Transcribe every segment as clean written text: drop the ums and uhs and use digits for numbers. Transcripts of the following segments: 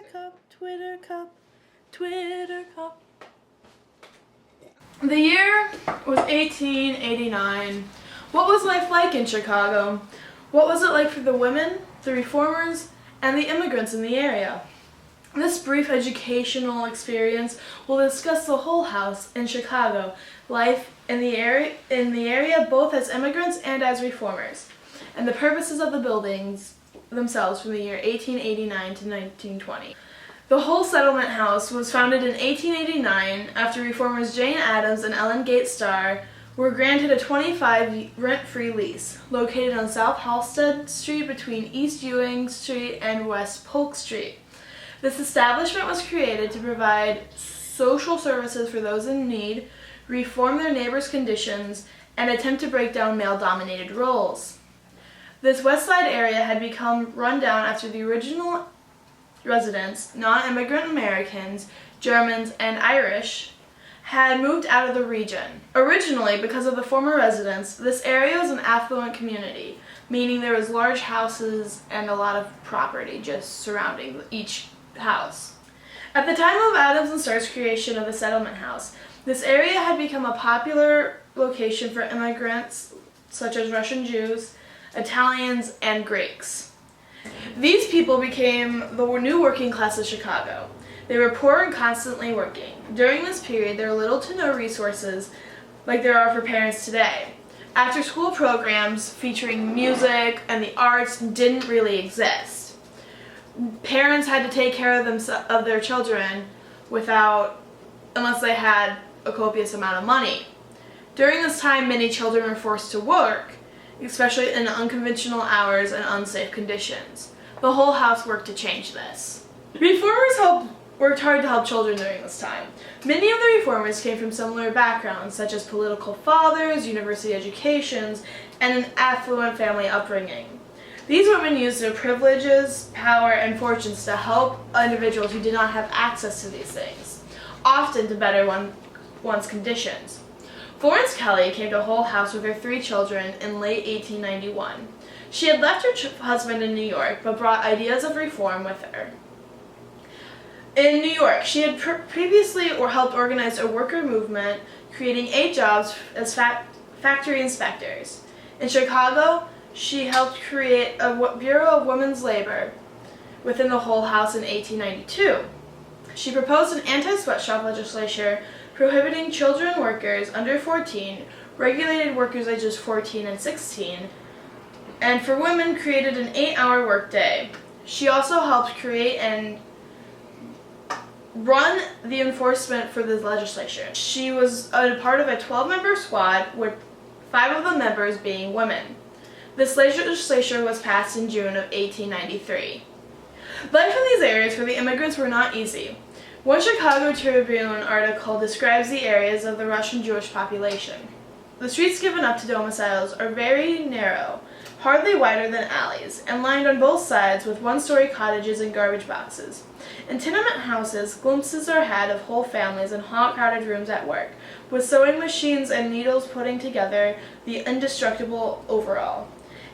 Twitter cup, Twitter cup. The year was 1889. What was life like in Chicago? What was it like for the women, the reformers, and the immigrants in the area? This brief educational experience will discuss the Hull House in Chicago, life in the area both as immigrants and as reformers, and the purposes of the buildings themselves from the year 1889 to 1920. The Hull Settlement House was founded in 1889 after reformers Jane Addams and Ellen Gates Starr were granted a 25 rent-free lease, located on South Halstead Street between East Ewing Street and West Polk Street. This establishment was created to provide social services for those in need, reform their neighbors' conditions, and attempt to break down male-dominated roles. This West Side area had become run down after the original residents, non-immigrant Americans, Germans, and Irish, had moved out of the region. Originally, because of the former residents, this area was an affluent community, meaning there was large houses and a lot of property just surrounding each house. At the time of Addams and Starr's creation of the settlement house, this area had become a popular location for immigrants such as Russian Jews, Italians, and Greeks. These people became the new working class of Chicago. They were poor and constantly working. During this period, there were little to no resources like there are for parents today. After-school programs featuring music and the arts didn't really exist. Parents had to take care of their children unless they had a copious amount of money. During this time, many children were forced to work, especially in unconventional hours and unsafe conditions. The Hull House worked to change this. Reformers worked hard to help children during this time. Many of the reformers came from similar backgrounds, such as political fathers, university educations, and an affluent family upbringing. These women used their privileges, power, and fortunes to help individuals who did not have access to these things, often to better one's conditions. Florence Kelly came to Hull House with her 3 children in late 1891. She had left her husband in New York, but brought ideas of reform with her. In New York, she had previously helped organize a worker movement, creating 8 jobs as factory inspectors. In Chicago, she helped create a Bureau of Women's Labor within the Hull House in 1892. She proposed an anti-sweatshop legislation prohibiting children workers under 14, regulated workers ages 14 and 16, and for women created an 8-hour workday. She also helped create and run the enforcement for the legislation. She was a part of a 12-member squad, with 5 of the members being women. This legislation was passed in June of 1893. Life in these areas for the immigrants were not easy. One Chicago Tribune article describes the areas of the Russian Jewish population. The streets given up to domiciles are very narrow, hardly wider than alleys, and lined on both sides with one-story cottages and garbage boxes. In tenement houses, glimpses are had of whole families in hot, crowded rooms at work, with sewing machines and needles putting together the indestructible overall.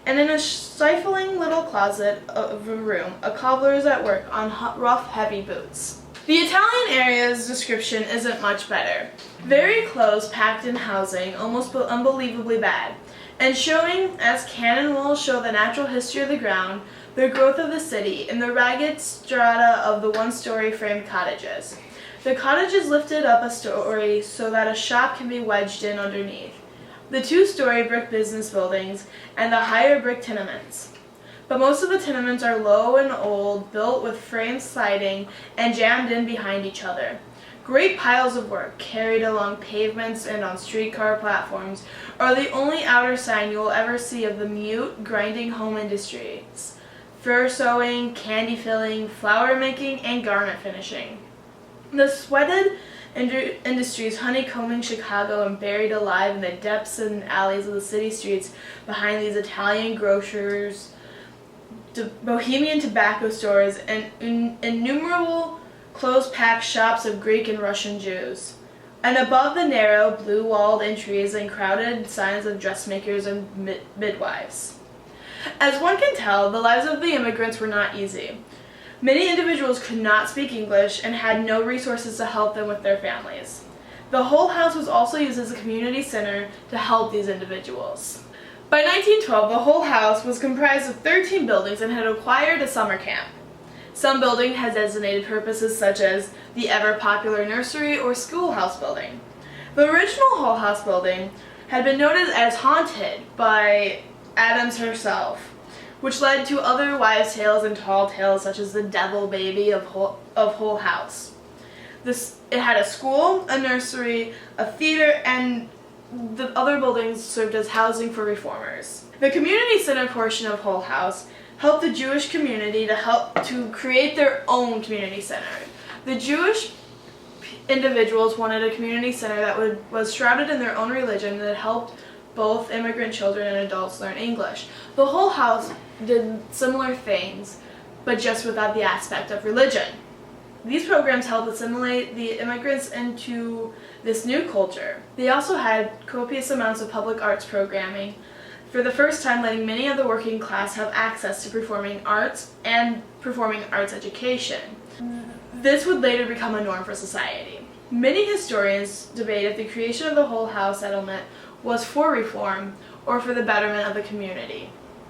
And in a stifling little closet of a room, a cobbler is at work on rough, heavy boots. The Italian area's description isn't much better. Very close, packed in housing, almost unbelievably bad, and showing, as cannon walls show the natural history of the ground, the growth of the city, in the ragged strata of the one-story framed cottages. The cottages lifted up a story so that a shop can be wedged in underneath, the 2-story brick business buildings, and the higher brick tenements. But most of the tenements are low and old, built with frame siding and jammed in behind each other. Great piles of work, carried along pavements and on streetcar platforms, are the only outer sign you will ever see of the mute, grinding home industries: fur sewing, candy filling, flower making, and garment finishing. The sweated industries honeycombing Chicago and buried alive in the depths and alleys of the city streets behind these Italian grocers, Bohemian tobacco stores, and innumerable close-packed shops of Greek and Russian Jews. And above the narrow, blue-walled entries and crowded signs of dressmakers and midwives. As one can tell, the lives of the immigrants were not easy. Many individuals could not speak English and had no resources to help them with their families. The whole house was also used as a community center to help these individuals. By 1912, the whole house was comprised of 13 buildings and had acquired a summer camp. Some buildings had designated purposes such as the ever-popular nursery or schoolhouse building. The original Hull House building had been noted as haunted by Addams herself, which led to other wives' tales and tall tales such as the Devil Baby of Hull House. It had a school, a nursery, a theater, and the other buildings served as housing for reformers. The community center portion of Hull House helped the Jewish community to create their own community center. The Jewish individuals wanted a community center that was shrouded in their own religion that helped both immigrant children and adults learn English. The Hull House did similar things, but just without the aspect of religion. These programs helped assimilate the immigrants into this new culture. They also had copious amounts of public arts programming, for the first time letting many of the working class have access to performing arts and performing arts education. This would later become a norm for society. Many historians debate if the creation of the Hull House settlement was for reform or for the betterment of the community.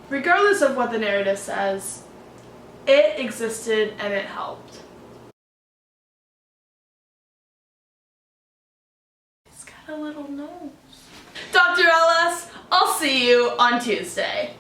Regardless of what the narrative says, it existed and it helped. It's got a little nose. Dr. Ellis, I'll see you on Tuesday.